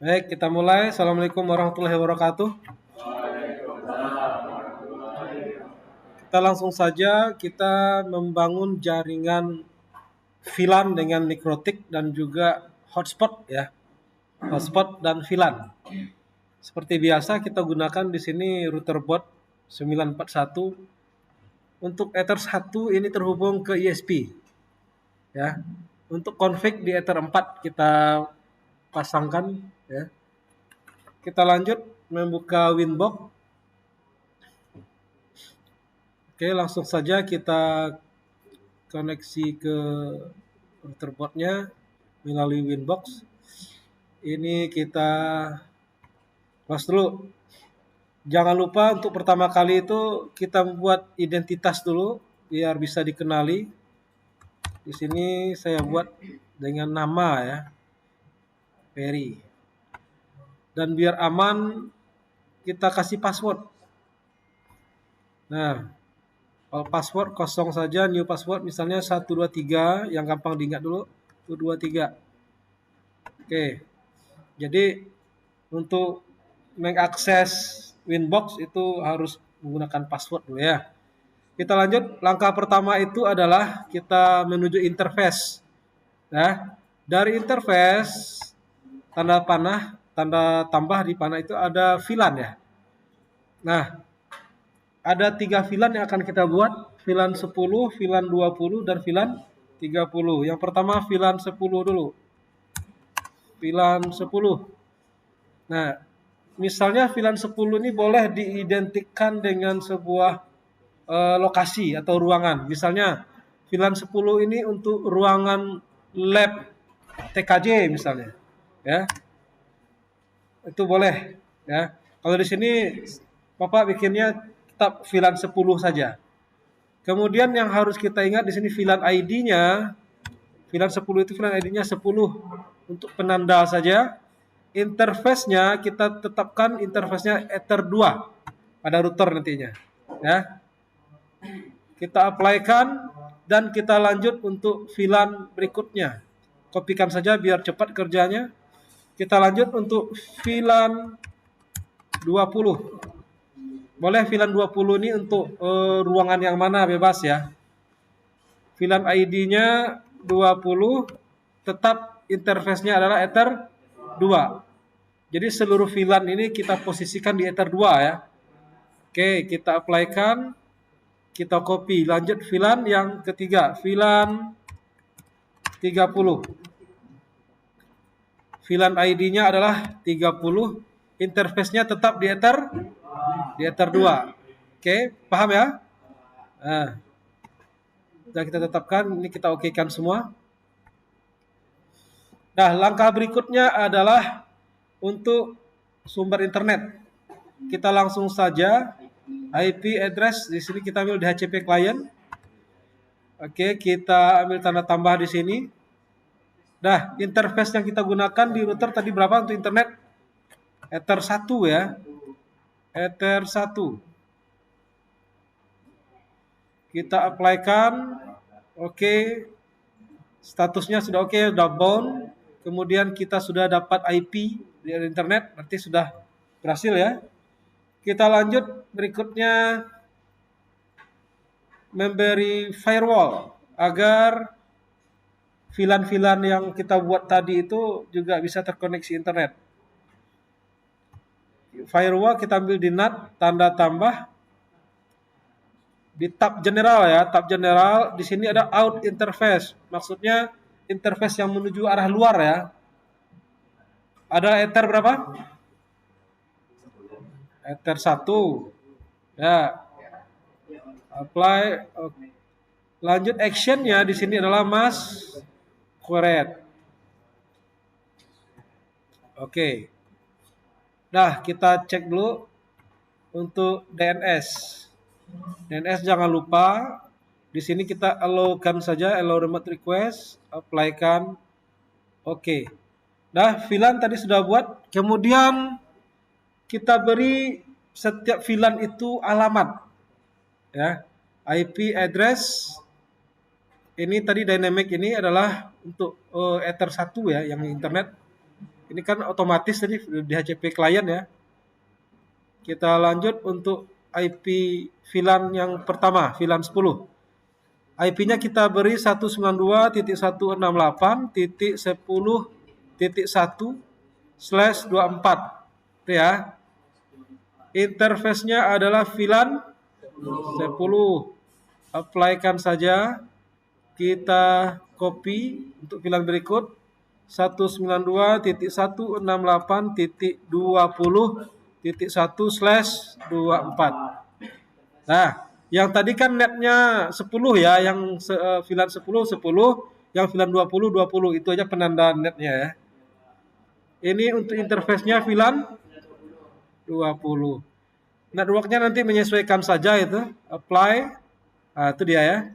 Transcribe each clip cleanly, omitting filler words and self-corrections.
Baik, kita mulai. Assalamualaikum warahmatullahi wabarakatuh. Kita langsung saja kita membangun jaringan VLAN dengan nikrotik dan juga hotspot ya. Hotspot dan VLAN. Seperti biasa kita gunakan di sini router board 941. Untuk Ether 1 ini terhubung ke ISP ya. Untuk config di Ether 4 kita pasangkan ya. Kita lanjut membuka Winbox. Oke, langsung saja kita koneksi ke router boardnya melalui Winbox. Ini kita close dulu. Jangan lupa untuk pertama kali itu kita membuat identitas dulu biar bisa dikenali. Di sini saya buat dengan nama ya, Ferry. Dan biar aman kita kasih password. Nah, kalau password kosong saja, new password misalnya 123 yang gampang diingat dulu, 123. Oke. Jadi untuk mengakses Winbox itu harus menggunakan password dulu ya. Kita lanjut, langkah pertama itu adalah kita menuju interface. Nah, dari interface tanda panah, tanda tambah di panah itu ada VLAN ya. Nah, ada 3 VLAN yang akan kita buat, VLAN 10, VLAN 20 dan VLAN 30. Yang pertama VLAN 10 dulu. VLAN 10. Nah, misalnya VLAN 10 ini boleh diidentikan dengan sebuah lokasi atau ruangan. Misalnya VLAN 10 ini untuk ruangan lab TKJ misalnya. Ya. Itu boleh, ya. Kalau di sini Bapak bikinnya tetap VLAN 10 saja. Kemudian yang harus kita ingat di sini VLAN ID-nya, VLAN 10 itu VLAN ID-nya 10 untuk penanda saja. Interface-nya kita tetapkan interface-nya Ether 2 pada router nantinya. Ya. Kita apply-kan dan kita lanjut untuk VLAN berikutnya. Kopikan saja biar cepat kerjanya. Kita lanjut untuk VLAN 20. Boleh VLAN 20 ini untuk ruangan yang mana bebas ya. VLAN ID-nya 20, tetap interface-nya adalah Ether 2. Jadi seluruh VLAN ini kita posisikan di Ether 2 ya. Oke, kita apply-kan, kita copy. Lanjut VLAN yang ketiga, VLAN 30. VLAN ID-nya adalah 30, interface-nya tetap di Ether 2. Oke, paham ya? Nah, sudah kita tetapkan, ini kita okekan semua. Nah, langkah berikutnya adalah untuk sumber internet. Kita langsung saja IP address di sini kita ambil DHCP client. Oke, kita ambil tanda tambah di sini. Nah, interface yang kita gunakan di router tadi berapa untuk internet? Ether 1 ya. Ether 1. Kita apply-kan. Oke. Statusnya sudah oke, sudah bound. Kemudian kita sudah dapat IP di internet, berarti sudah berhasil ya. Kita lanjut berikutnya memberi firewall agar VLAN-VLAN yang kita buat tadi itu juga bisa terkoneksi internet. Firewall kita ambil di NAT, tanda tambah. Di tab general ya, tab general di sini ada out interface. Maksudnya interface yang menuju arah luar ya. Ada Ether berapa? Ether 1. Ya. Apply. Lanjut actionnya di sini adalah masquerade. Oke. Nah, kita cek dulu untuk DNS. DNS jangan lupa di sini kita allow-kan saja, allow remote request, apply-kan. Oke. Nah, VLAN tadi sudah buat. Kemudian kita beri setiap VLAN itu alamat. Ya. IP address. Ini tadi dynamic ini adalah untuk Ether 1 ya, yang internet. Ini kan otomatis tadi DHCP klien ya. Kita lanjut untuk IP VLAN yang pertama, VLAN 10. IP-nya kita beri 192.168.10.1/24. Itu ya. Interface-nya adalah VLAN 10. Apply-kan saja. Kita copy untuk VLAN berikut 192.168.20.1/24. Nah, yang tadi kan netnya 10 ya, yang VLAN 10, yang VLAN 20. Itu aja penanda netnya ya. Ini untuk interface-nya VLAN 20. Network-nya nanti menyesuaikan saja itu, apply. Nah, itu dia ya.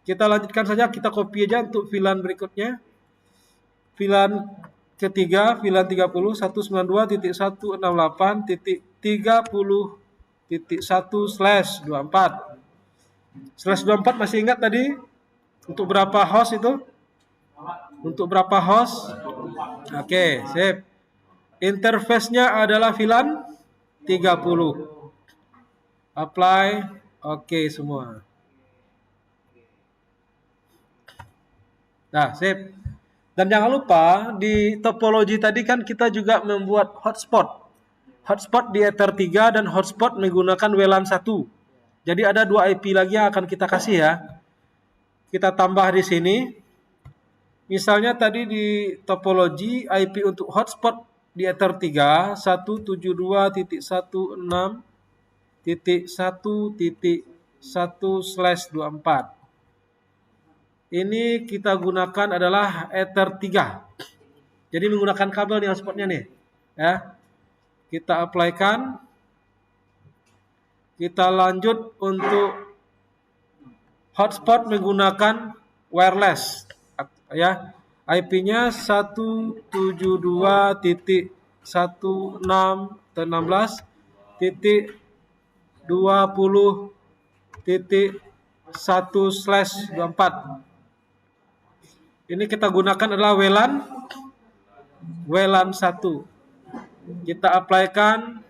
Kita lanjutkan saja, kita copy aja untuk VLAN berikutnya. VLAN ketiga, VLAN 30, 192.168.30.1/24. /24 masih ingat tadi? Untuk berapa host itu? Untuk berapa host? Oke, sip. Interface-nya adalah VLAN 30. Apply. Oke semua. Nah, sip. Dan jangan lupa di topologi tadi kan kita juga membuat hotspot. Hotspot di Ether 3 dan hotspot menggunakan WLAN 1. Jadi ada 2 IP lagi yang akan kita kasih ya. Kita tambah di sini. Misalnya tadi di topologi IP untuk hotspot di Ether 3 172.168.1.1/24. Ini kita gunakan adalah Ether 3. Jadi menggunakan kabel nih hotspotnya nih. Ya. Kita apply-kan. Kita lanjut untuk hotspot menggunakan wireless. Ya. IP-nya 172.16.20.1/24. Ini kita gunakan adalah WLAN 1. Kita apply-kan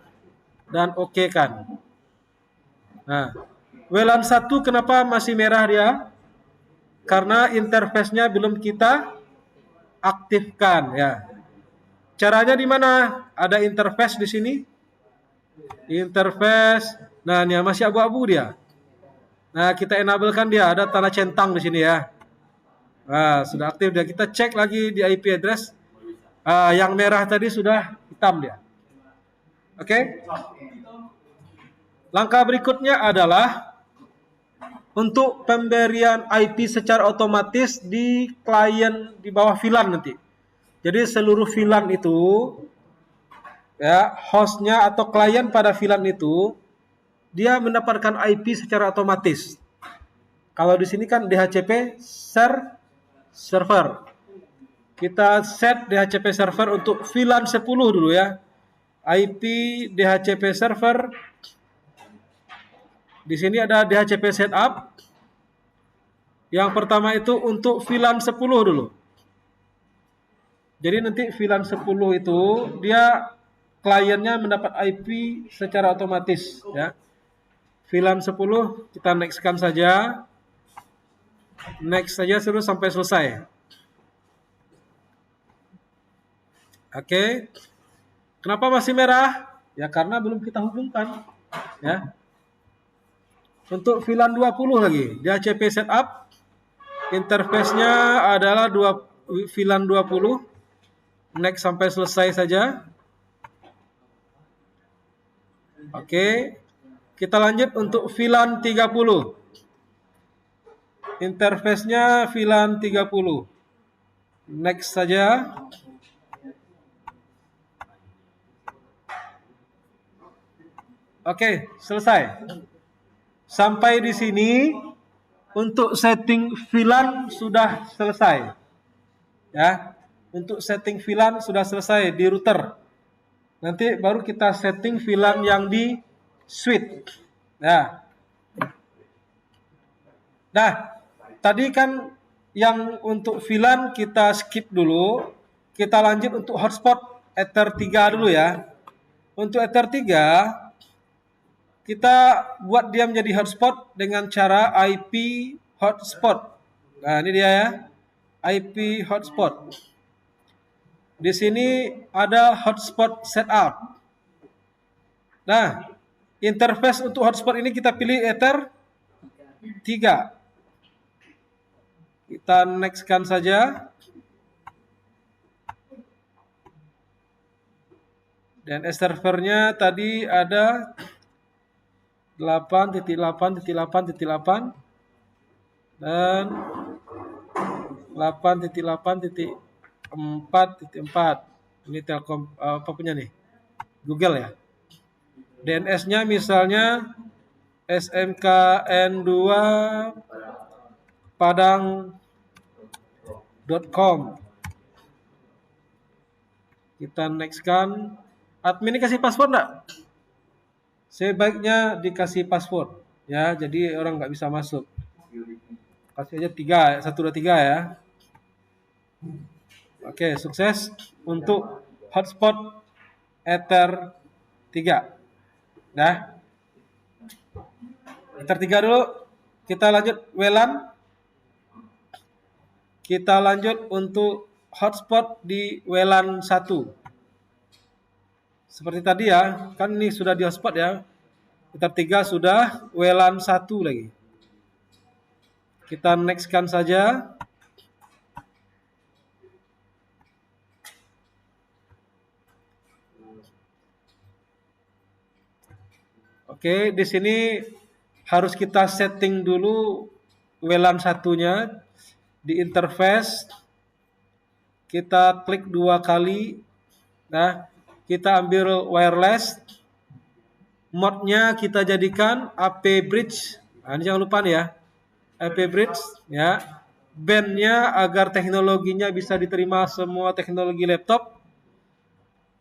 dan oke-kan. Nah, WLAN 1 kenapa masih merah dia? Karena interface-nya belum kita aktifkan ya. Caranya di mana? Ada interface di sini. Interface. Nah, ini masih abu-abu dia. Nah, kita enable-kan dia, ada tanda centang di sini ya. Nah, sudah aktif dia. Kita cek lagi di IP address. Yang merah tadi sudah hitam dia. Oke. Langkah berikutnya adalah untuk pemberian IP secara otomatis di klien di bawah VLAN nanti. Jadi seluruh VLAN itu, ya, hostnya atau klien pada VLAN itu, dia mendapatkan IP secara otomatis. Kalau di sini kan DHCP server. Kita set DHCP server untuk VLAN 10 dulu ya. IP DHCP server. Di sini ada DHCP setup. Yang pertama itu untuk VLAN 10 dulu. Jadi nanti VLAN 10 itu dia kliennya mendapat IP secara otomatis ya. VLAN 10 kita next-kan saja. Next saja terus sampai selesai. Oke. Kenapa masih merah? Ya karena belum kita hubungkan ya. Untuk VLAN 20 lagi, DHCP setup. Interface-nya adalah VLAN 20. Next sampai selesai saja. Oke. Kita lanjut untuk VLAN 30. Interface-nya VLAN 30. Next saja. Oke, selesai. Sampai di sini untuk setting VLAN sudah selesai. Ya. Untuk setting VLAN sudah selesai di router. Nanti baru kita setting VLAN yang di switch. Nah, tadi kan yang untuk VLAN kita skip dulu. kita lanjut untuk hotspot Ether 3 dulu ya. Untuk Ether 3, kita buat dia menjadi hotspot dengan cara IP hotspot. Nah, ini dia ya. IP hotspot. Di sini ada hotspot setup. Nah, interface untuk hotspot ini kita pilih Ether 3. Kita next-kan saja. Dan servernya tadi ada 8.8.8.8 dan 8.8.4.4. Ini Telkom apa punya nih? Google ya. DNS-nya misalnya smkn2 padang.com. Kita next-kan. Admin ini kasih password enggak? Sebaiknya dikasih password ya, jadi orang nggak bisa masuk. Kasih aja 3, 1, 2, 3 ya. Oke, sukses untuk hotspot Ether 3. Nah, Ether 3 dulu. Kita lanjut WLAN. Kita lanjut untuk hotspot di WLAN 1. Seperti tadi ya, kan ini sudah di hotspot ya. Ether 3 sudah, WLAN 1 lagi. Kita next-kan saja. Oke, di sini harus kita setting dulu WLAN 1-nya di interface. Kita klik 2 kali. Nah, kita ambil wireless. Mode-nya kita jadikan AP bridge. Nah, ini jangan lupa nih ya. AP bridge ya. Band-nya agar teknologinya bisa diterima semua teknologi laptop.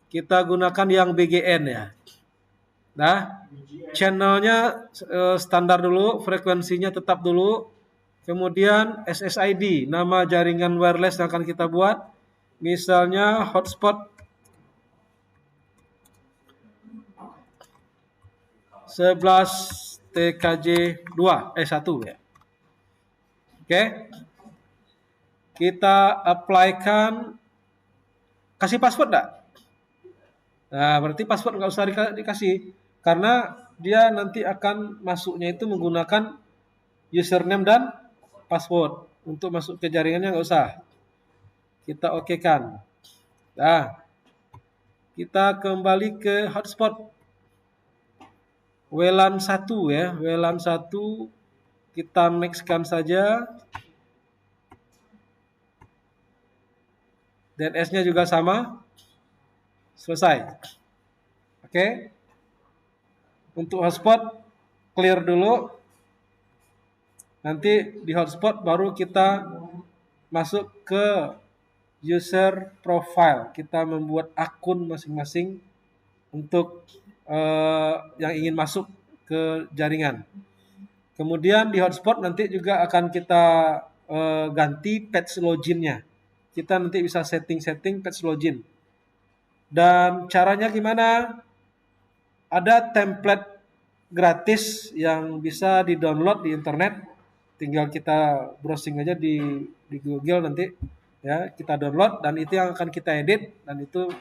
Kita gunakan yang BGN ya. Nah, channelnya standar dulu, frekuensinya tetap dulu. Kemudian SSID, nama jaringan wireless yang akan kita buat. Misalnya hotspot 11 TKJ 1 ya. Oke. Kita apply-kan, kasih password enggak? Nah, berarti password nggak usah dikasih karena dia nanti akan masuknya itu menggunakan username dan password. Untuk masuk ke jaringannya nggak usah. Kita oke-kan. Nah, kita kembali ke hotspot WLAN 1 ya. WLAN 1 kita next-kan saja. DNS-nya juga sama. Selesai. Oke. Untuk hotspot clear dulu. Nanti di hotspot baru kita masuk ke user profile. Kita membuat akun masing-masing untuk yang ingin masuk ke jaringan. Kemudian di hotspot nanti juga akan kita ganti patch login-nya. Kita nanti bisa setting patch login. Dan caranya gimana? Ada template gratis yang bisa di-download di internet. Tinggal kita browsing aja di Google nanti ya, kita download dan itu yang akan kita edit dan itu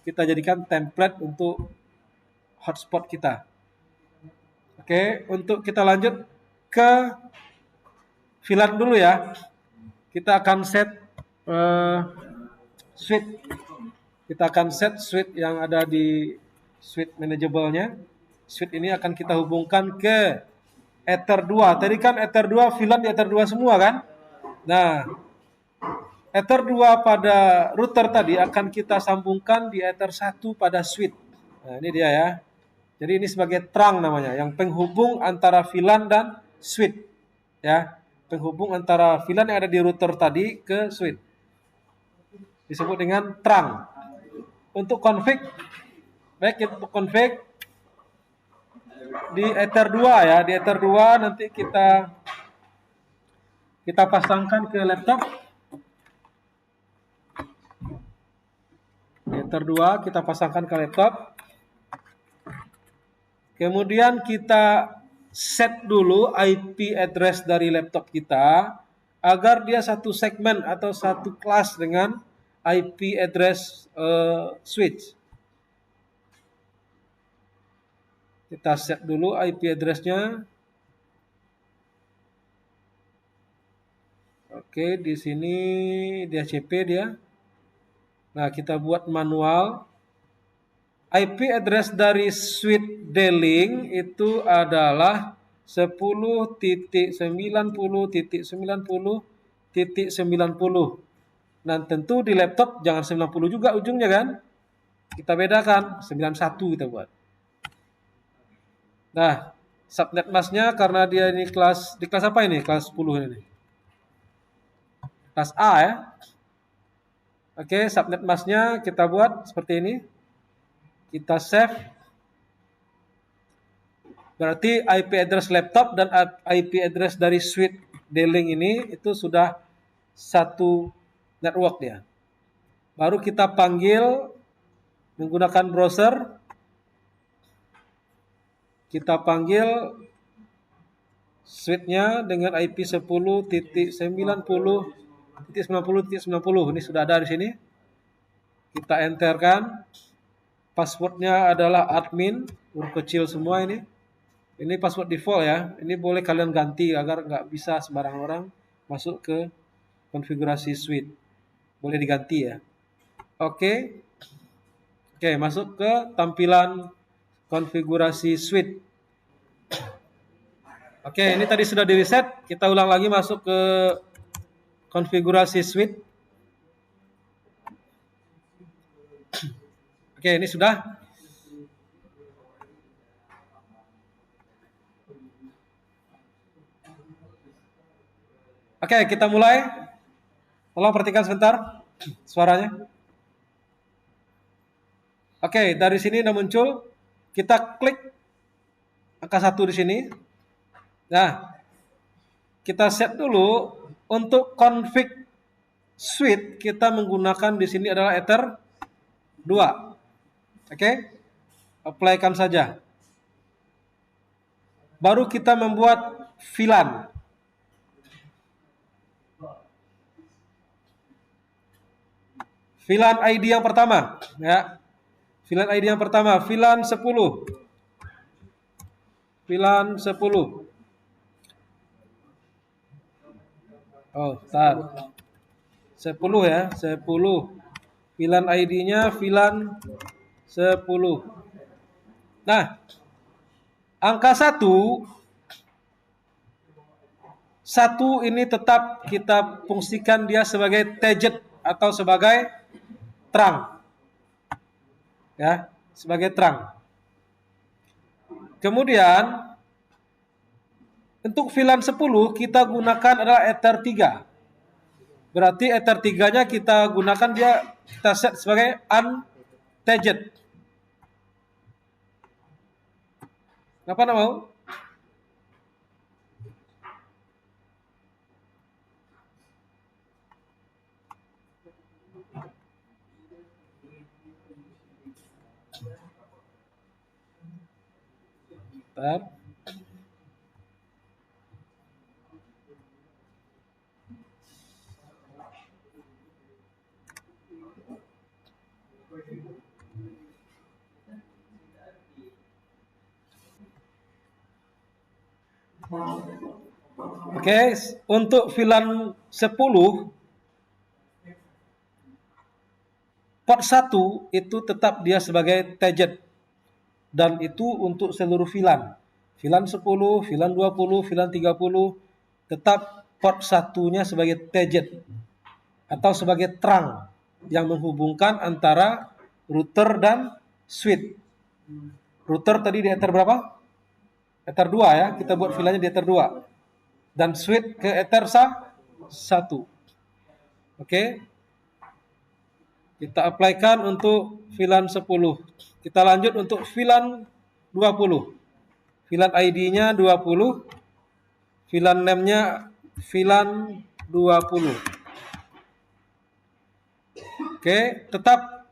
kita jadikan template untuk hotspot kita. Oke, untuk kita lanjut ke VLAN dulu ya. Kita akan set switch. Kita akan set switch yang ada di switch manageable-nya. Switch ini akan kita hubungkan ke Ether 2. Tadi kan Ether 2 VLAN di Ether 2 semua kan? Nah, Ether 2 pada router tadi akan kita sambungkan di Ether 1 pada switch. Nah, ini dia ya. Jadi ini sebagai trunk namanya, yang penghubung antara VLAN dan switch. Ya, penghubung antara VLAN yang ada di router tadi ke switch. Disebut dengan trunk. Untuk config, baik untuk config di Ether 2 ya, di Ether 2 nanti kita pasangkan ke laptop. router 2 kita pasangkan ke laptop. Kemudian kita set dulu IP address dari laptop kita agar dia satu segmen atau satu kelas dengan IP address switch. Kita set dulu IP address-nya. Oke, di sini DHCP dia. Nah, kita buat manual. IP address dari switch D-Link itu adalah 10.90.90.90. Nah, tentu di laptop jangan 90 juga ujungnya kan. Kita bedakan, 91 kita buat. Nah, subnet masknya karena dia ini di kelas apa ini? Kelas 10 ini. Kelas A ya. Oke, subnet masknya kita buat seperti ini. Kita save. Berarti IP address laptop dan IP address dari switch D-Link ini itu sudah satu network dia. Baru kita panggil menggunakan browser. Kita panggil switch-nya dengan IP 10.90.90.90. Ini sudah ada di sini. Kita enterkan. Passwordnya adalah admin, huruf kecil semua ini. Ini password default ya. Ini boleh kalian ganti agar nggak bisa sembarang orang masuk ke konfigurasi switch. Boleh diganti ya. Oke. Oke, masuk ke tampilan konfigurasi switch. Oke, ini tadi sudah di reset. Kita ulang lagi masuk ke konfigurasi switch. Oke, ini sudah. Oke, kita mulai. Tolong perhatikan sebentar suaranya. Oke, dari sini udah muncul. Kita klik angka 1 di sini. Nah, kita set dulu untuk config switch kita menggunakan di sini adalah Ether 2. Oke, apply-kan saja. Baru kita membuat VLAN. VLAN ID yang pertama, ya. VLAN ID yang pertama, VLAN 10. VLAN 10. Oh, bentar. 10 ya, 10. VLAN ID-nya VLAN 10. Nah, angka 1 ini tetap kita fungsikan dia sebagai TAGET atau sebagai terang. Ya, sebagai terang. Kemudian untuk VLAN 10 kita gunakan adalah Ether 3. Berarti Ether 3-nya kita gunakan kita set sebagai untagged. Kenapa nak mau? Bentar. Oke, untuk VLAN 10 port 1 itu tetap dia sebagai TAGET dan itu untuk seluruh VLAN. VLAN 10, VLAN 20, VLAN 30 tetap port 1-nya sebagai TAGET atau sebagai terang yang menghubungkan antara router dan switch. Router tadi di Ether berapa? Ether 2 ya, kita buat VLAN-nya di Ether 2. Dan switch ke Ether 1. Oke. Kita apply-kan untuk VLAN 10. Kita lanjut untuk VLAN 20. VLAN ID-nya 20. VLAN name-nya VLAN 20. Oke, tetap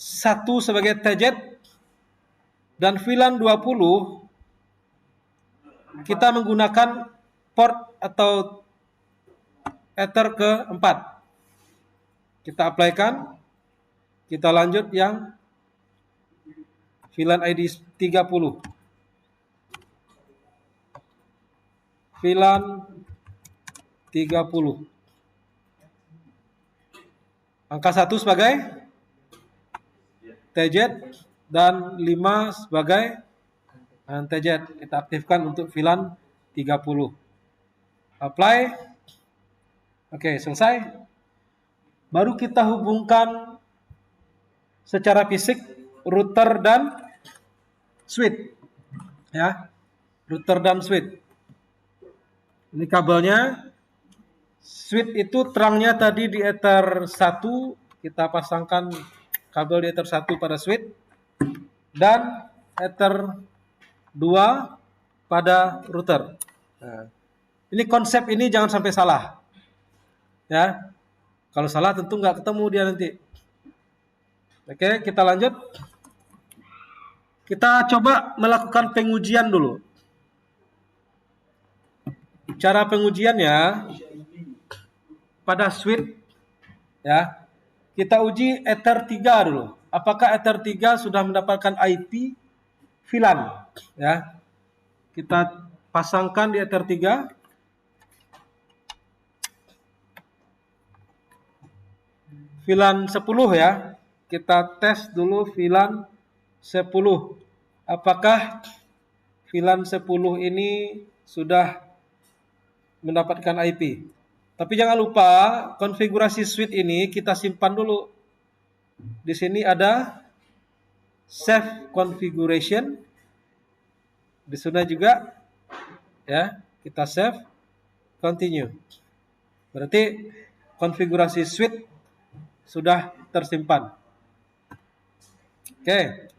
1 sebagai TZ dan VLAN 20 kita menggunakan port atau Ether ke-4. Kita apply-kan. Kita lanjut yang VLAN ID 30. VLAN 30. Angka 1 sebagai TZ dan 5 sebagai TZ. Kita aktifkan untuk VLAN 30. Apply. Oke, selesai. Baru kita hubungkan secara fisik router dan switch. Ya. Router dan switch. Ini kabelnya. Switch itu terangnya tadi di Ether 1, kita pasangkan kabel di Ether 1 pada switch dan Ether 2 pada router. Nah, ini konsep ini jangan sampai salah. Ya. Kalau salah tentu nggak ketemu dia nanti. Oke, kita lanjut. Kita coba melakukan pengujian dulu. Cara pengujiannya pada switch, ya, kita uji Ether 3 dulu. Apakah Ether 3 sudah mendapatkan IP VLAN? Ya, kita pasangkan di Ether 3. VLAN 10 ya. Kita tes dulu VLAN 10. Apakah VLAN 10 ini sudah mendapatkan IP? Tapi jangan lupa konfigurasi switch ini kita simpan dulu. Di sini ada save configuration. Di sana juga ya, kita save, continue. Berarti konfigurasi switch sudah tersimpan. Oke.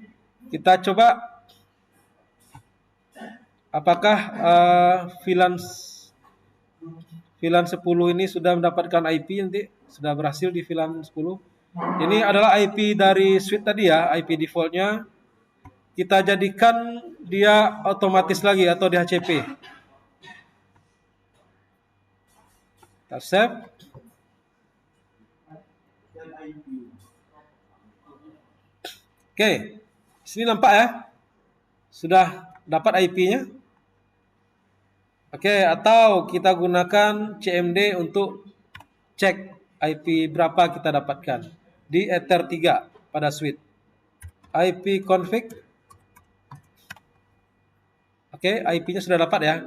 Kita coba apakah VLAN 10 ini sudah mendapatkan IP nanti, sudah berhasil di VLAN 10. Ini adalah IP dari switch tadi ya, IP defaultnya. Kita jadikan dia otomatis lagi atau DHCP. Kita save. Oke, sini nampak ya, sudah dapat IP-nya. Oke, atau kita gunakan CMD untuk cek IP berapa kita dapatkan di Ether 3 pada switch. IP config. Oke, IP-nya sudah dapat ya.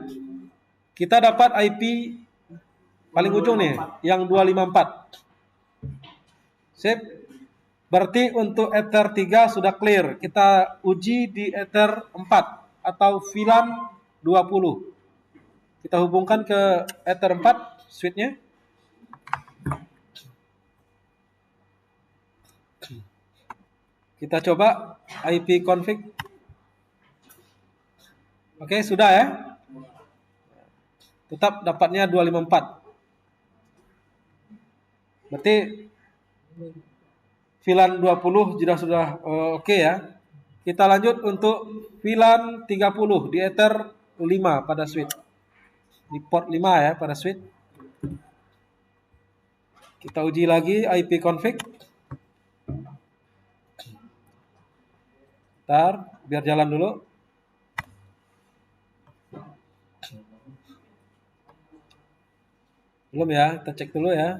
Kita dapat IP paling ujung nih, yang 254. Sip. Berarti untuk Ether 3 sudah clear. Kita uji di Ether 4 atau VLAN 20. Kita hubungkan ke Ether 4 switch-nya. Kita coba IP config. Oke, sudah ya. Tetap dapatnya 254. Berarti VLAN 20 sudah oke ya. Kita lanjut untuk VLAN 30 di Ether 5 pada switch. Di port 5 ya pada switch. Kita uji lagi IP config. Bentar, biar jalan dulu. Belum ya, kita cek dulu ya.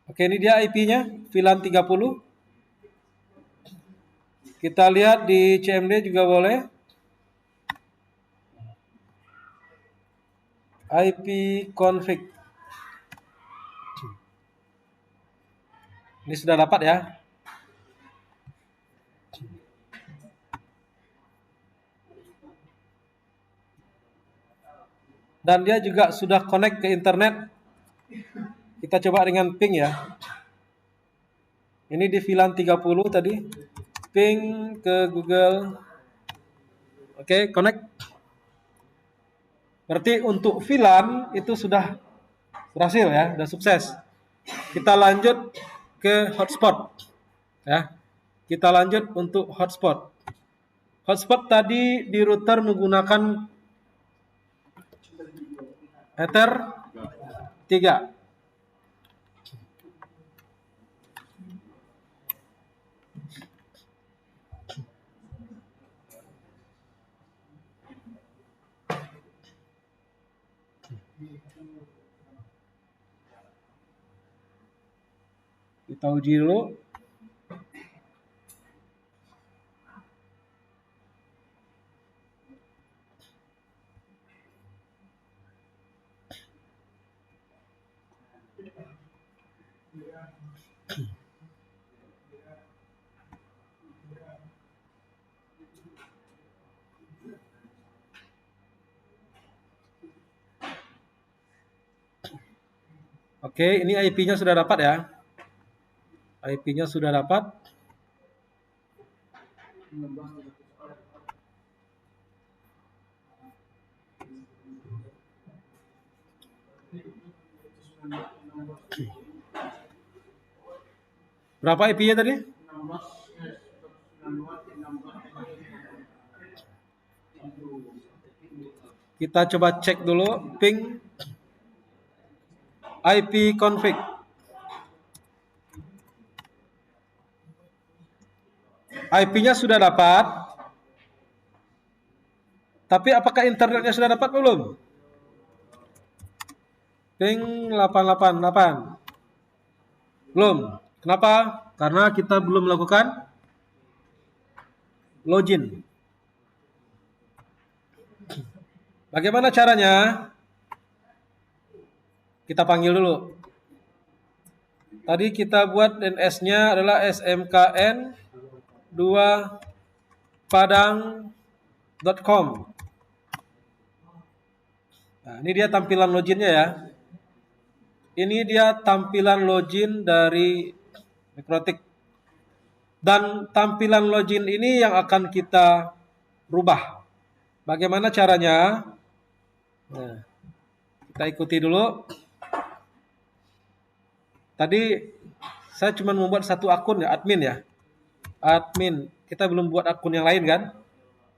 Oke, ini dia IP-nya, VLAN 30. Kita lihat di CMD juga boleh. IP config. Ini sudah dapat ya. Dan dia juga sudah connect ke internet. Kita coba dengan ping ya. Ini di VLAN 30 tadi. Ping ke Google. Oke, connect. Berarti untuk VLAN itu sudah berhasil ya, sudah sukses. Kita lanjut ke hotspot ya. Kita lanjut untuk hotspot. Hotspot tadi di router menggunakan Ether 3. Kita uji dulu. Oke, ini IP-nya sudah dapat ya. IP-nya sudah dapat. Berapa IP-nya tadi? Kita coba cek dulu ping IP config. IP-nya sudah dapat. Tapi apakah internetnya sudah dapat belum? Ping 888. Belum. Kenapa? Karena kita belum melakukan login. Bagaimana caranya? Kita panggil dulu. Tadi kita buat DNS-nya adalah smkn 2 padang.com. Nah, ini dia tampilan loginnya ya. Ini dia tampilan login dari Mikrotik. Dan tampilan login ini yang akan kita rubah. Bagaimana caranya? Nah, kita ikuti dulu. Tadi saya cuma membuat satu akun ya, admin ya. Admin. Kita belum buat akun yang lain kan?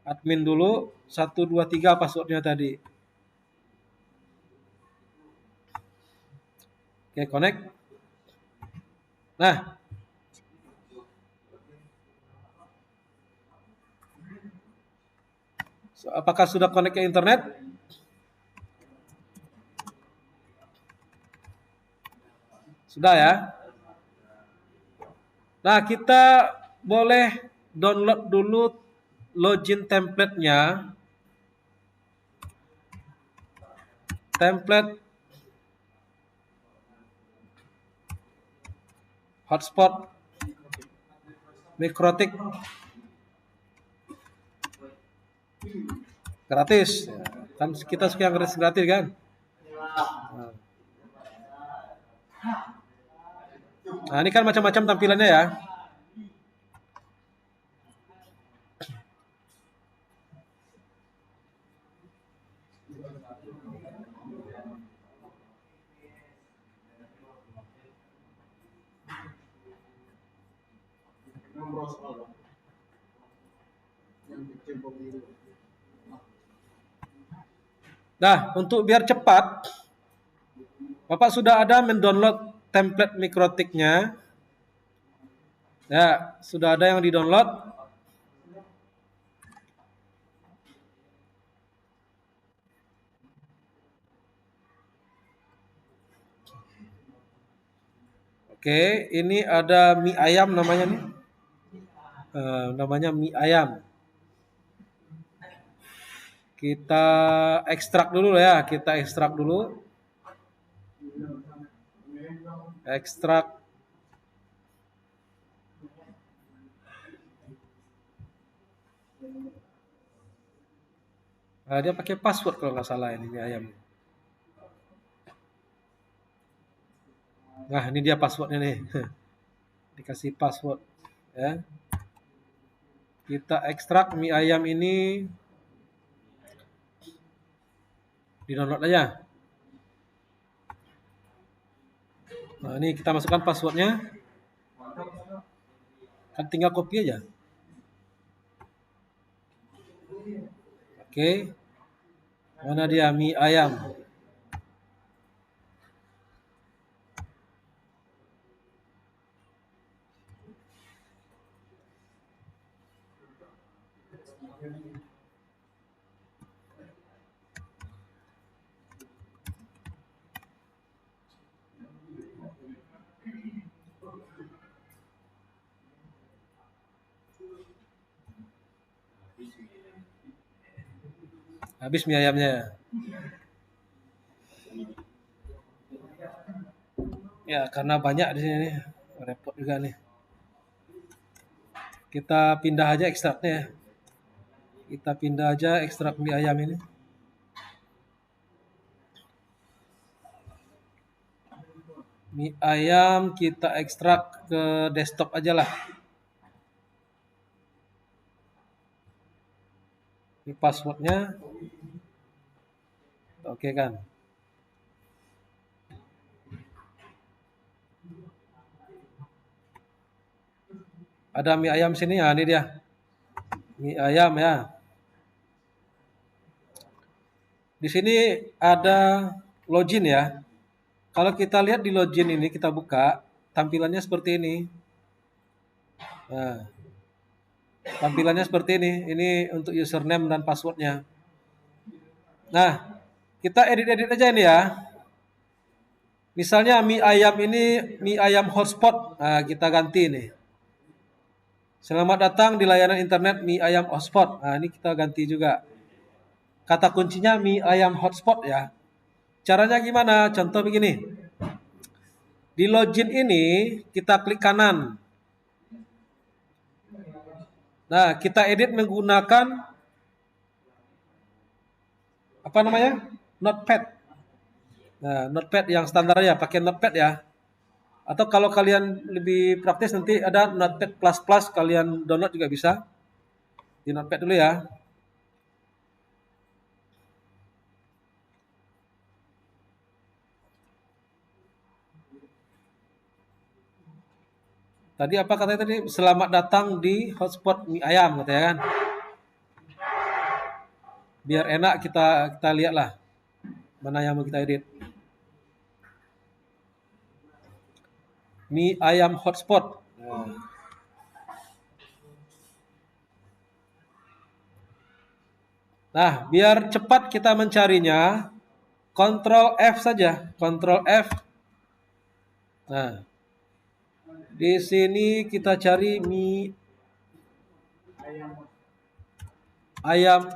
Admin dulu, 1, 2, 3 passwordnya tadi. Oke, connect. Nah, apakah sudah connect ke internet? Sudah ya. Nah, kita boleh download dulu login template-nya. Template hotspot Mikrotik gratis. Kan kita suka yang gratis kan? Nah, ini kan macam-macam tampilannya ya. Nah, untuk biar cepat, Bapak sudah ada mendownload template Mikrotiknya. Ya, sudah ada yang di-download. Oke, ini ada mie ayam namanya nih. Namanya mie ayam. Kita ekstrak dulu ya, kita ekstrak dulu. Ekstrak. Nah, dia pakai password kalau nggak salah ini mie ayam. Nah, ini dia passwordnya nih. Dikasih password ya. Kita ekstrak mie ayam ini Di download aja. Nah, ini kita masukkan passwordnya. Kan tinggal copy aja. Oke. Mana dia mie ayam? Habis mie ayamnya. Ya, karena banyak di sini nih. Repot juga nih. Kita pindah aja ekstraknya. Kita pindah aja ekstrak mie ayam ini. Mie ayam kita ekstrak ke desktop aja lah. Ini passwordnya. Oke kan. Ada mie ayam sini ya, ini dia. Mie ayam ya. Di sini ada login ya. Kalau kita lihat di login ini, kita buka, tampilannya seperti ini. Nah, tampilannya seperti ini. Ini untuk username dan passwordnya. Nah, kita edit-edit aja ini ya. Misalnya mie ayam ini mie ayam hotspot. Nah, kita ganti nih. Selamat datang di layanan internet mie ayam hotspot. Nah, ini kita ganti juga. Kata kuncinya mie ayam hotspot ya. Caranya gimana? Contoh begini. Di login ini kita klik kanan. Nah, kita edit menggunakan apa namanya? Notepad. Nah, Notepad yang standar ya, pakai Notepad ya. Atau kalau kalian lebih praktis nanti ada Notepad plus kalian download juga bisa. Di Notepad dulu ya. Tadi apa katanya tadi? Selamat datang di hotspot mie ayam katanya kan. Biar enak kita lihat lah mana yang mau kita edit. Mie ayam hotspot. Nah, biar cepat kita mencarinya, Ctrl F saja, Ctrl F. Nah, di sini kita cari mie ayam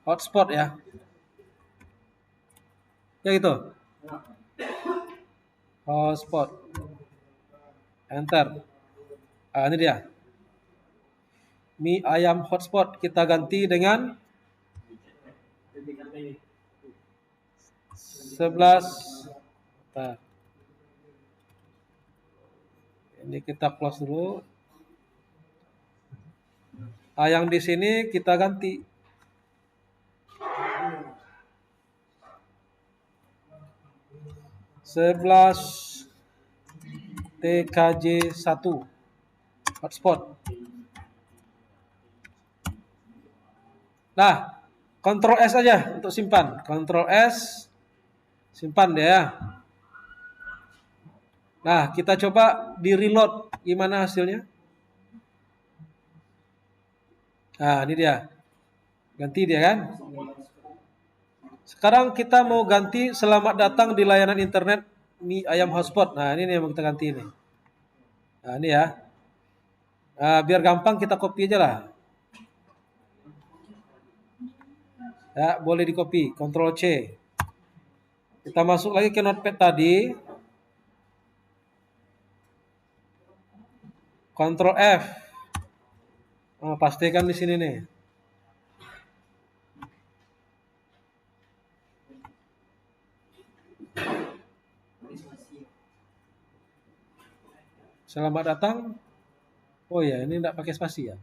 hotspot ya. Ya gitu. Hotspot. Enter. Ah, ini dia. Mie ayam hotspot kita ganti dengan 11. Nah, ini kita close dulu. Ah, yang di sini kita ganti. Sebelas TKJ 1 hotspot. Nah, Ctrl S aja untuk simpan. Ctrl S, simpan deh ya. Nah, kita coba di reload. Gimana hasilnya? Nah, ini dia. Ganti dia kan. Sekarang kita mau ganti selamat datang di layanan internet mie ayam hotspot. Nah, ini yang mau kita ganti ini. Nah, ini ya. Nah, biar gampang kita copy aja lah. Ya, boleh di copy. Ctrl C. Kita masuk lagi ke notepad tadi. Ctrl F. Nah, pastikan di sini nih. Selamat datang. Oh ya, ini enggak pakai spasi ya.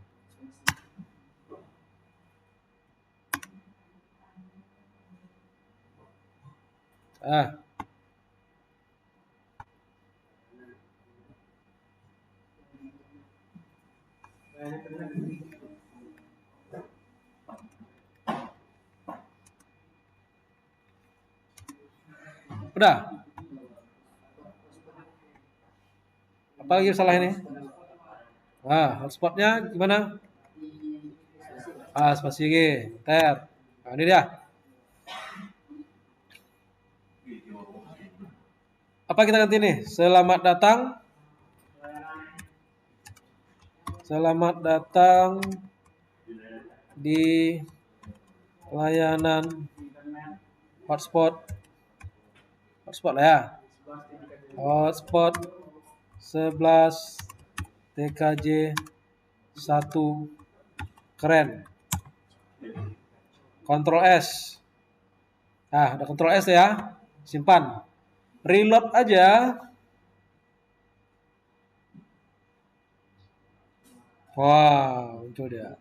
Ah, udah. Apa lagi salah ini? Hotspotnya gimana? Spasi G, ter. Nah, ini dia. Apa kita ganti nih? Selamat datang. Selamat datang di layanan hotspot. Hotspot lah ya. Hotspot 11 TKJ 1 keren. Ctrl S. Nah, udah Ctrl S ya. Simpan. Reload aja. Wow, muncul dia.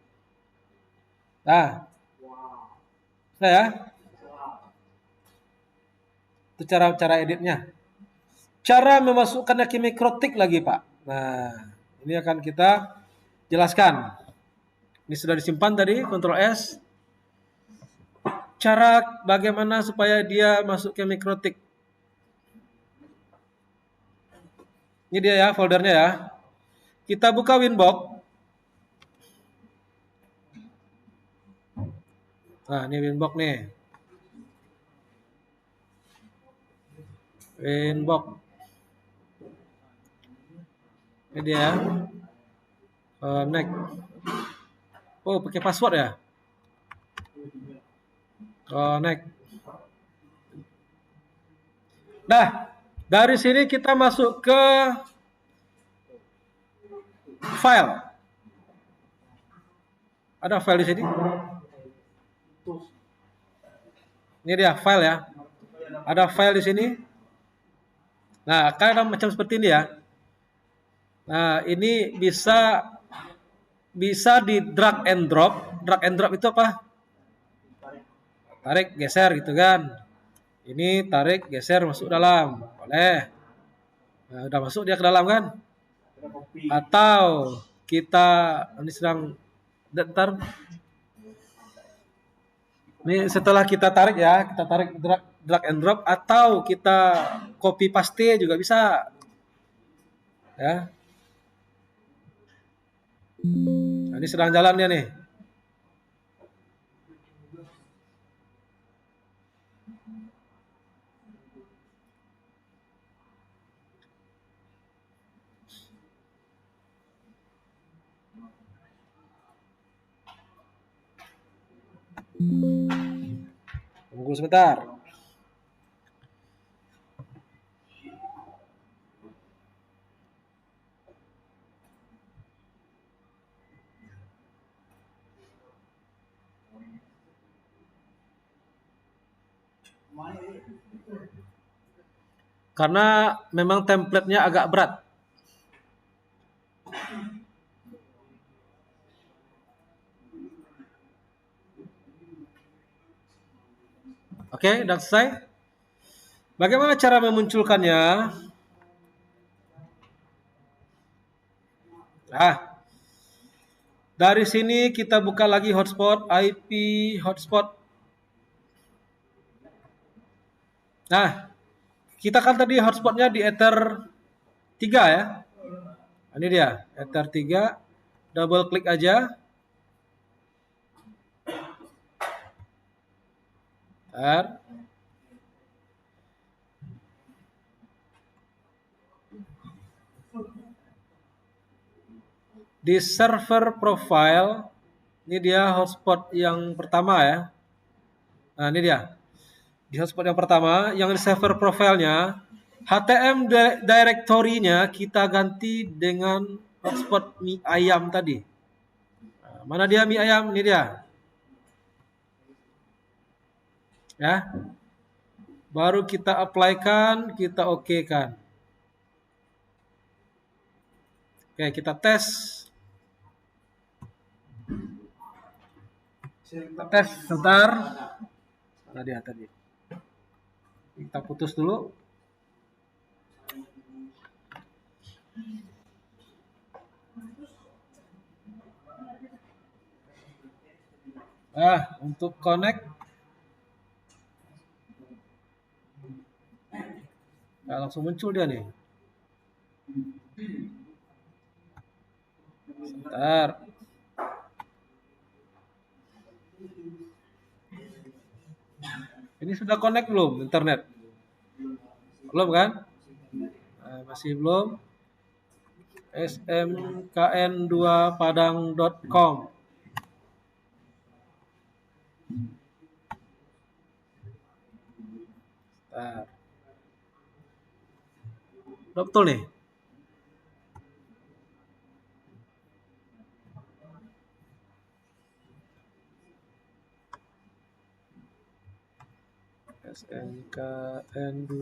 Nah, sudah ya. Itu cara editnya. Cara memasukkannya ke mikrotik lagi, Pak. Nah, ini akan kita jelaskan. Ini sudah disimpan tadi, Ctrl S. Cara bagaimana supaya dia masuk ke mikrotik. Ini dia ya foldernya ya. Kita buka Winbox. Nah, ini Winbox nih. Winbox. Ini dia ya. Connect. Oh, pakai password ya? Connect. Nah, dari sini kita masuk ke file. Ada file di sini. Ini dia file ya. Ada file di sini. Nah, kan macam seperti ini ya. Nah, ini bisa di drag and drop. Drag and drop itu apa? Tarik, geser gitu kan. Ini tarik, geser, masuk dalam. Boleh. Nah, udah masuk dia ke dalam kan? Atau kita ini sedang ntar. Ini setelah kita tarik ya, kita tarik drag and drop atau kita copy paste juga bisa. Ya. Nah, ini sedang jalan dia nih. Tunggu sebentar. Karena memang template-nya agak berat. Oke, udah selesai. Bagaimana cara memunculkannya? Nah, dari sini kita buka lagi hotspot, IP hotspot. Nah, kita kan tadi hotspotnya di Ether 3 ya. Ini dia, Ether 3. Double klik aja. Bentar. Di server profile, ini dia hotspot yang pertama ya. Nah, ini dia. Di hotspot yang pertama, yang di server profilnya, HTM directory-nya kita ganti dengan hotspot mie ayam tadi. Nah, mana dia mie ayam? Ini dia. Ya. Baru kita apply-kan, kita oke-kan. Oke, kita tes. Kita tes sebentar. Mana dia tadi? Kita putus dulu. Untuk connect. Nah, langsung muncul dia nih. Sebentar. Ini sudah connect belum internet? Belum kan? Nah, masih belum. smkn2padang.com. Nah, udah betul nih. smkn2.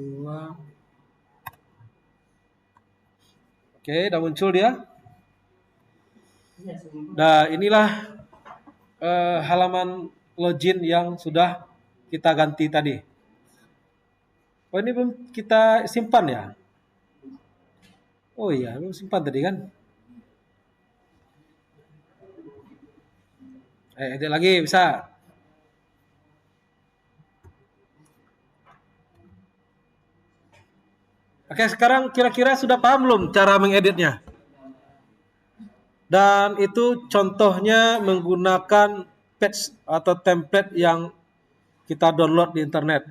Oke, udah muncul dia. Nah, inilah halaman login yang sudah kita ganti tadi. Oh, ini belum kita simpan ya? Oh iya, belum simpan tadi kan? Edit lagi bisa. Oke, sekarang kira-kira sudah paham belum cara mengeditnya? Dan itu contohnya menggunakan patch atau template yang kita download di internet.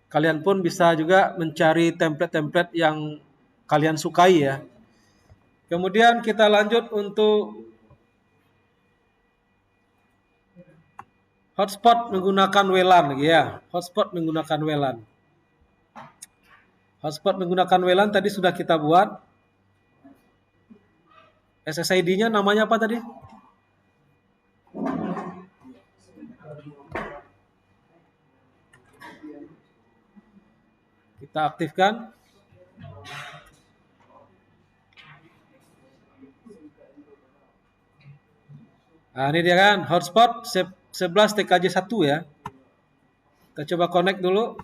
Kalian pun bisa juga mencari template-template yang kalian sukai ya. Kemudian kita lanjut untuk hotspot menggunakan WLAN ya. Hotspot menggunakan WLAN. Hotspot menggunakan WLAN tadi sudah kita buat. SSID-nya namanya apa tadi? Kita aktifkan. Nah, ini dia kan hotspot 11 TKJ 1 ya. Kita coba connect dulu.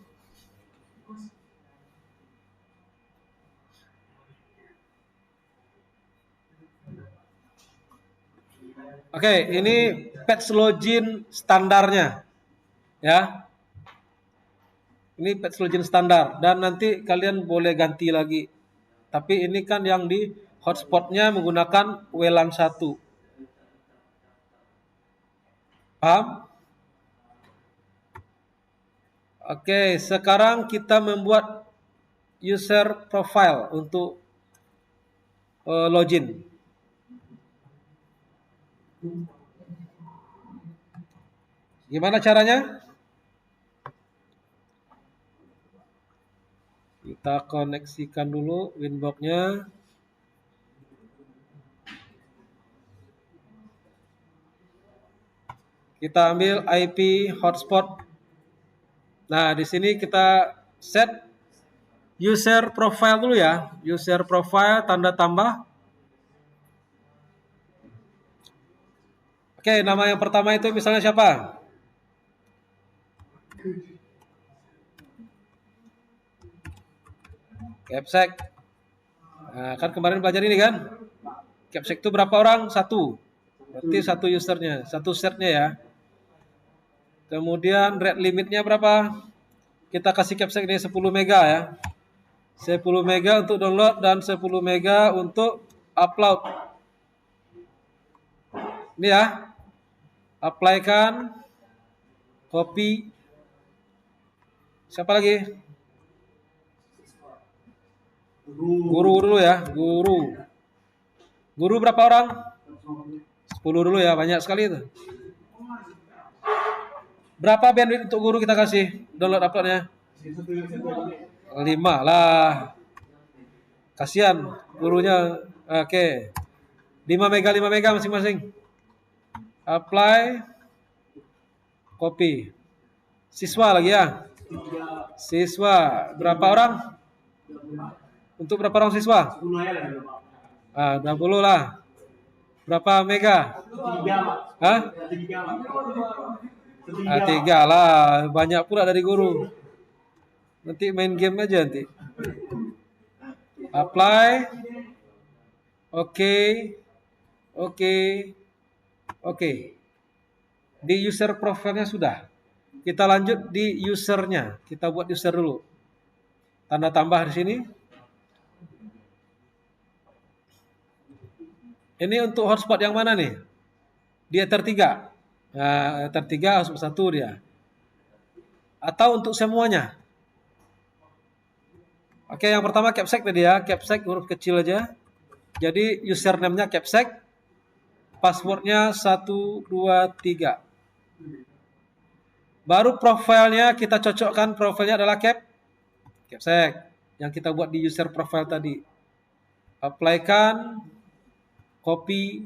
Oke, ini patch login standarnya. Ya. Ini patch login standar dan nanti kalian boleh ganti lagi. Tapi ini kan yang di hotspotnya menggunakan WLAN 1. Paham? Oke, sekarang kita membuat user profile untuk login. Gimana caranya? Kita koneksikan dulu Winbox-nya. Kita ambil IP hotspot. Nah, di sini kita set user profile dulu ya. User profile tanda tambah. Oke, nama yang pertama itu misalnya siapa? Capsec. Nah, kan kemarin belajar ini kan? Capsec itu berapa orang? 1. Berarti 1 usernya, 1 setnya ya. Kemudian rate limitnya berapa? Kita kasih Capsec ini 10 mega ya. 10 mega untuk download dan 10 mega untuk upload. Ini ya. Apply-kan. Copy. Siapa lagi? Guru dulu ya. Guru berapa orang? 10 dulu ya. Banyak sekali itu. Berapa bandwidth untuk guru kita kasih download uploadnya? 5 lah. Kasihan gurunya. Oke. 5 mega masing-masing. Apply. Copy. Siswa lagi ya. Siswa berapa orang? Untuk berapa orang siswa? 20 lah. Berapa mega? Hah? 3 lah. Banyak pula dari guru. Nanti main game aja nanti. Apply. Oke. Oke. Oke. Di user profile-nya sudah. Kita lanjut di usernya. Kita buat user dulu. Tanda tambah di sini. Ini untuk hotspot yang mana nih? Di Ether 3. Nah, Ether 3 hotspot 1 dia. Atau untuk semuanya? Oke, yang pertama capsec tadi ya. Capsec huruf kecil aja. Jadi username-nya capsec. Passwordnya 123. Baru profilnya kita cocokkan. Profilnya adalah capsec. Yang kita buat di user profile tadi. Apply-kan. Copy.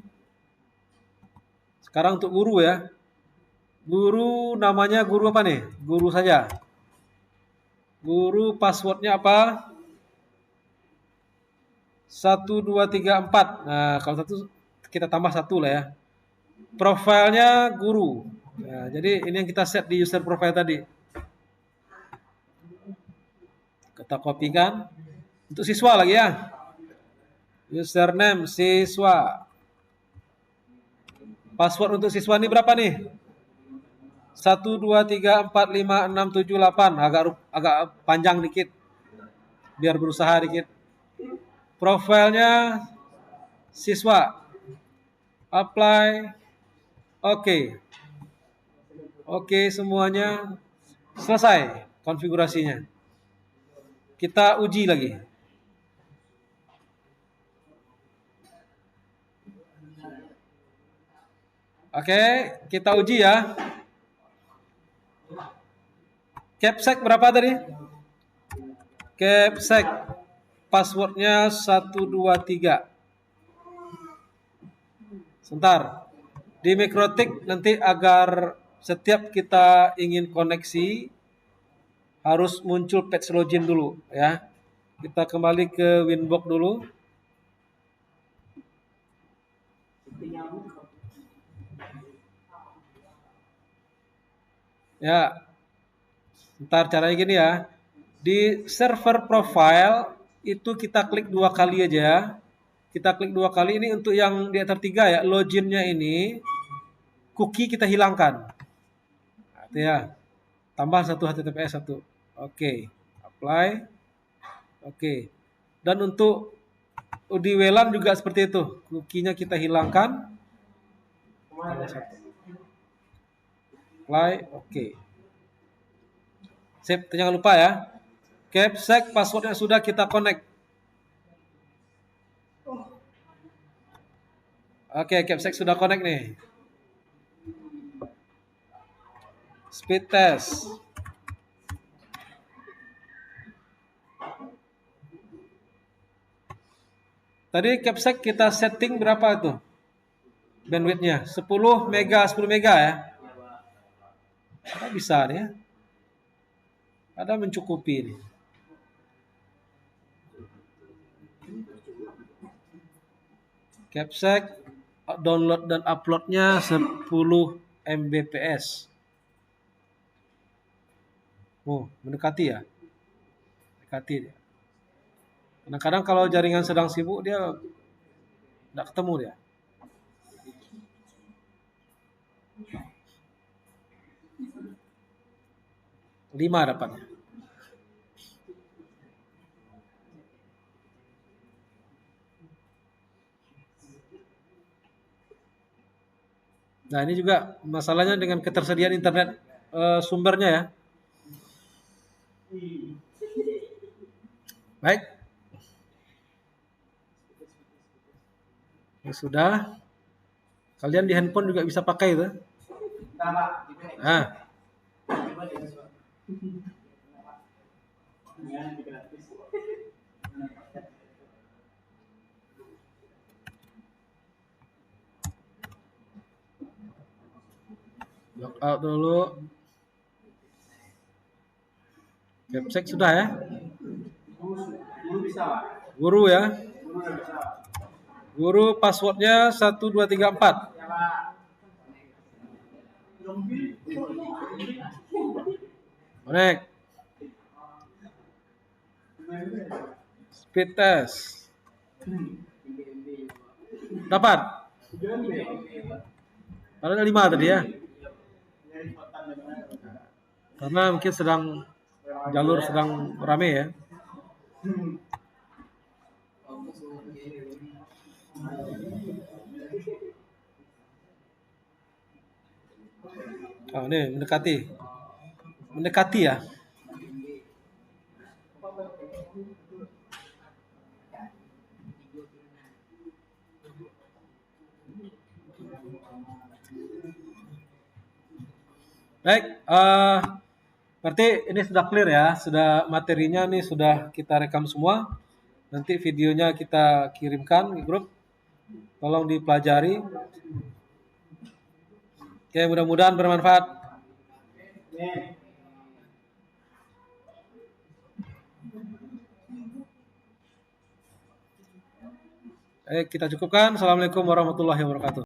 Sekarang untuk guru ya. Guru namanya guru apa nih? Guru saja. Guru passwordnya apa? 1, 2, 3, 4. Nah, kalau satu kita tambah 1 lah ya. Profilnya guru. Nah, jadi ini yang kita set di user profile tadi. Kita kopikan. Untuk siswa lagi ya. Username siswa. Password untuk siswa ini berapa nih? 1, 2, 3, 4, 5, 6, 7, 8. Agak panjang dikit. Biar berusaha dikit. Profilnya siswa. Apply. Oke. Oke, semuanya selesai konfigurasinya. Kita uji lagi. Oke, kita uji ya. Capsec berapa tadi? Capsec. Passwordnya 123. Sebentar. Di Mikrotik nanti agar setiap kita ingin koneksi harus muncul page login dulu ya. Kita kembali ke Winbox dulu. Ya. Ntar caranya gini ya. Di server profile itu kita klik 2 kali aja. Kita klik 2 kali ini untuk yang di Ether 3 ya. Loginnya ini cookie kita hilangkan. Nah, itu ya. Tambah 1 HTTPS 1. Oke. Apply. Oke. Dan untuk di WLAN juga seperti itu. Cookie-nya kita hilangkan. Tambah 1. Apply. Oke. Sip, jangan lupa ya. Capsec passwordnya sudah kita connect. Oke, Capsec sudah connect nih. Speed test. Tadi Capsec kita setting berapa tuh? Bandwidthnya 10 mega, 10 mega ya. Ada bisa nih ya. Ada mencukupi nih. Capsec download dan uploadnya 10 Mbps. Oh, mendekati ya. Mendekati dia. Kadang-kadang kalau jaringan sedang sibuk dia tidak ketemu dia. Lima dapatnya. Nah, ini juga masalahnya dengan ketersediaan internet sumbernya ya. Baik. Ya sudah. Kalian di handphone juga bisa pakai itu. Nah. Logout dulu. Capsec sudah ya. Guru ya. Guru passwordnya 1, 2, 3, 4. Connect. Speed test. Dapat? Ada 5 tadi ya. Karena mungkin jalur sedang rame ya. Oh, ini mendekati ya. Baik, berarti ini sudah clear ya, sudah materinya nih sudah kita rekam semua. Nanti videonya kita kirimkan di grup. Tolong dipelajari. Oke, mudah-mudahan bermanfaat. Kita cukupkan. Assalamualaikum warahmatullahi wabarakatuh.